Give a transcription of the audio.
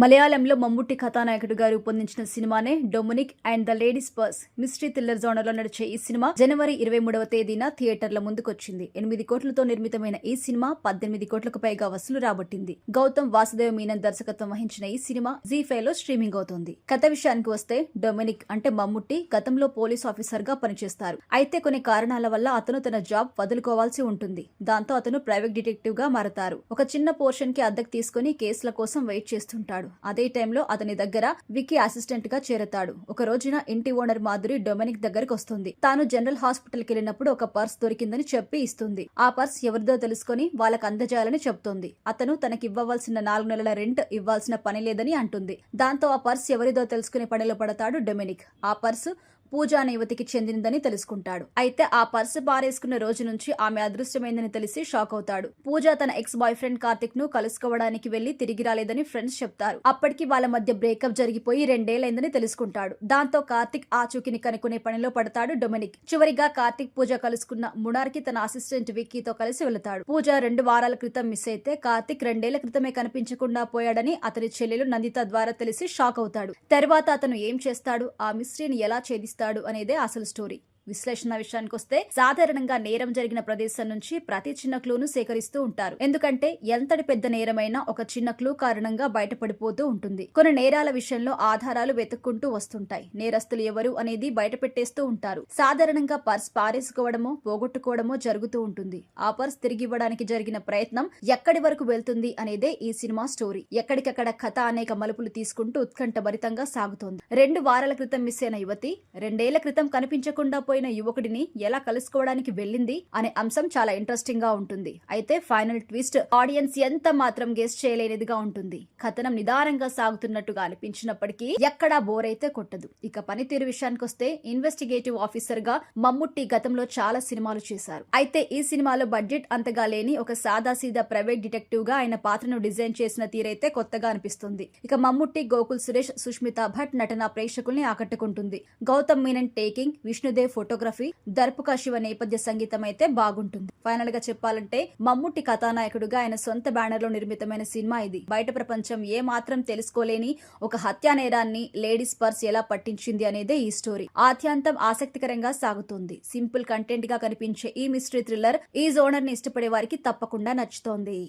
మలయాళంలో మమ్ముట్టి కథానాయకుడిగా రూపొందించిన సినిమానే Dominic and the ladies purse. Mystery thriller జోనర్లో నడిచే ఈ సినిమా జనవరి 23వ తేదీన థియేటర్ల ముందుకొచ్చింది. 8 కోట్లతో నిర్మితమైన ఈ సినిమా 18 కోట్లకు పైగా వసూలు రాబట్టింది. గౌతమ్ వాసుదేవ మీనన్ దర్శకత్వం వహించిన ఈ సినిమా జీ5 లో స్ట్రీమింగ్ అవుతోంది. కథ విషయానికి వస్తే డొమినిక్ అంటే మమ్ముట్టి గతంలో పోలీస్ ఆఫీసర్ గా పనిచేస్తారు. అయితే కొన్ని కారణాల వల్ల అతను తన జాబ్ వదులుకోవాల్సి ఉంటుంది. దాంతో అతను ప్రైవేట్ డిటెక్టివ్ గా మారతారు. ఒక చిన్న పోర్షన్ కి అద్దెకు తీసుకుని కేసుల కోసం వెయిట్ చేస్తుంటాడు. అదే టైంలో అతని దగ్గర వికీ అసిస్టెంట్ గా చేరతాడు. ఒక రోజున ఇంటి ఓనర్ మాధురి డొమినిక్ దగ్గరకు వస్తుంది. తాను జనరల్ హాస్పిటల్ కి వెళ్ళినప్పుడు ఒక పర్స్ దొరికిందని చెప్పి ఇస్తుంది. ఆ పర్స్ ఎవరిదో తెలుసుకుని వాళ్ళకి అందజేయాలని చెప్తోంది. అతను తనకి ఇవ్వవలసిన 4 నెలల రెంట్ ఇవ్వాల్సిన పని లేదని అంటుంది. దాంతో ఆ పర్స్ ఎవరిదో తెలుసుకునే పనిలో పడతాడు డొమినిక్. ఆ పర్సు పూజ అనే యువతికి చెందినదని తెలుసుకుంటాడు. అయితే ఆ పర్సు పారేసుకున్న రోజు నుంచి ఆమె అదృశ్యమైందని తెలిసి షాక్ అవుతాడు. పూజ తన ఎక్స్ బాయ్ ఫ్రెండ్ కార్తిక్ ను కలుసుకోవడానికి వెళ్లి తిరిగి రాలేదని ఫ్రెండ్స్ చెప్తారు. అప్పటికి వాళ్ళ మధ్య బ్రేకప్ జరిగిపోయి 2 ఏళ్లైందని తెలుసుకుంటాడు. దాంతో కార్తిక్ ఆచూకీని కనుక్కునే పనిలో పడతాడు డొమినిక్. చివరిగా కార్తిక్ పూజ కలుసుకున్న మునార్కి తన అసిస్టెంట్ విక్కీతో కలిసి వెళతాడు. పూజ 2 వారాల క్రితం మిస్ అయితే కార్తిక్ 2 ఏళ్ల క్రితమే కనిపించకుండా పోయాడని అతని చెల్లెలు నందిత ద్వారా తెలిసి షాక్ అవుతాడు. తర్వాత అతను ఏం చేస్తాడు, ఆ మిస్టరీని ఎలా ఛేదిస్తాడు అనేదే అసలు స్టోరీ. విశ్లేషణ విషయానికి వస్తే సాధారణంగా నేరం జరిగిన ప్రదేశం నుంచి ప్రతి చిన్న క్లూను సేకరిస్తూ ఉంటారు. ఎందుకంటే ఎంతటి పెద్ద నేరమైనా ఒక చిన్న క్లూ కారణంగా బయటపడిపోతూ ఉంటుంది. కొన్ని నేరాల విషయంలో ఆధారాలు వెతుక్కుంటూ వస్తుంటాయి. నేరస్తులు ఎవరు అనేది బయట పెట్టేస్తూ ఉంటారు. సాధారణంగా పర్స్ పారేసుకోవడమో పోగొట్టుకోవడమో జరుగుతూ ఉంటుంది. ఆ పర్స్ తిరిగి ఇవ్వడానికి జరిగిన ప్రయత్నం ఎక్కడి వరకు వెళ్తుంది అనేదే ఈ సినిమా స్టోరీ. ఎక్కడికక్కడ కథ అనేక మలుపులు తీసుకుంటూ ఉత్కంఠభరితంగా సాగుతోంది. 2 వారాల క్రితం మిస్ అయిన యువతి 2 ఏళ్ల క్రితం కనిపించకుండా యువకుడిని ఎలా కలుసుకోవడానికి వెళ్ళింది అనే అంశం చాలా ఇంట్రెస్టింగ్ గా ఉంటుంది. అయితే ఫైనల్ ట్విస్ట్ ఆడియన్స్ ఎంత మాత్రం గెస్ చేయలేనిదిగా ఉంటుంది. కథనం నిదానంగా సాగుతున్నట్టుగా అనిపించినప్పటికీ ఎక్కడా బోర్ అయితే కొట్టదు. ఇక పనితీరు విషయానికి వస్తే ఇన్వెస్టిగేటివ్ ఆఫీసర్ గా మమ్ముట్టి గతంలో చాలా సినిమాలు చేశారు. అయితే ఈ సినిమాలో బడ్జెట్ అంతగా లేని ఒక సాదాసీదా ప్రైవేట్ డిటెక్టివ్ గా ఆయన పాత్రను డిజైన్ చేసిన తీరైతే కొత్తగా అనిపిస్తుంది. ఇక మమ్ముట్టి, గోకుల్ సురేష్, సుష్మిత భట్ నటన ప్రేక్షకుల్ని ఆకట్టుకుంటుంది. గౌతమ్ మీనన్ టేకింగ్, విష్ణుదేవ్ ఫోటోగ్రఫీ, దర్పుక శివ నేపథ్య సంగీతం అయితే బాగుంటుంది. ఫైనల్ గా చెప్పాలంటే మమ్ముట్టి కథానాయకుడుగా ఆయన సొంత బ్యానర్ లో నిర్మితమైన సినిమా ఇది. బయట ప్రపంచం ఏ మాత్రం తెలుసుకోలేని ఒక హత్యా నేరాన్ని లేడీస్ పర్స్ ఎలా పట్టించింది అనేదే ఈ స్టోరీ. ఆద్యంతం ఆసక్తికరంగా సాగుతుంది. సింపుల్ కంటెంట్ గా కనిపించే ఈ మిస్టరీ థ్రిల్లర్ ఈ జోనర్ ని ఇష్టపడే వారికి తప్పకుండా నచ్చుతోంది.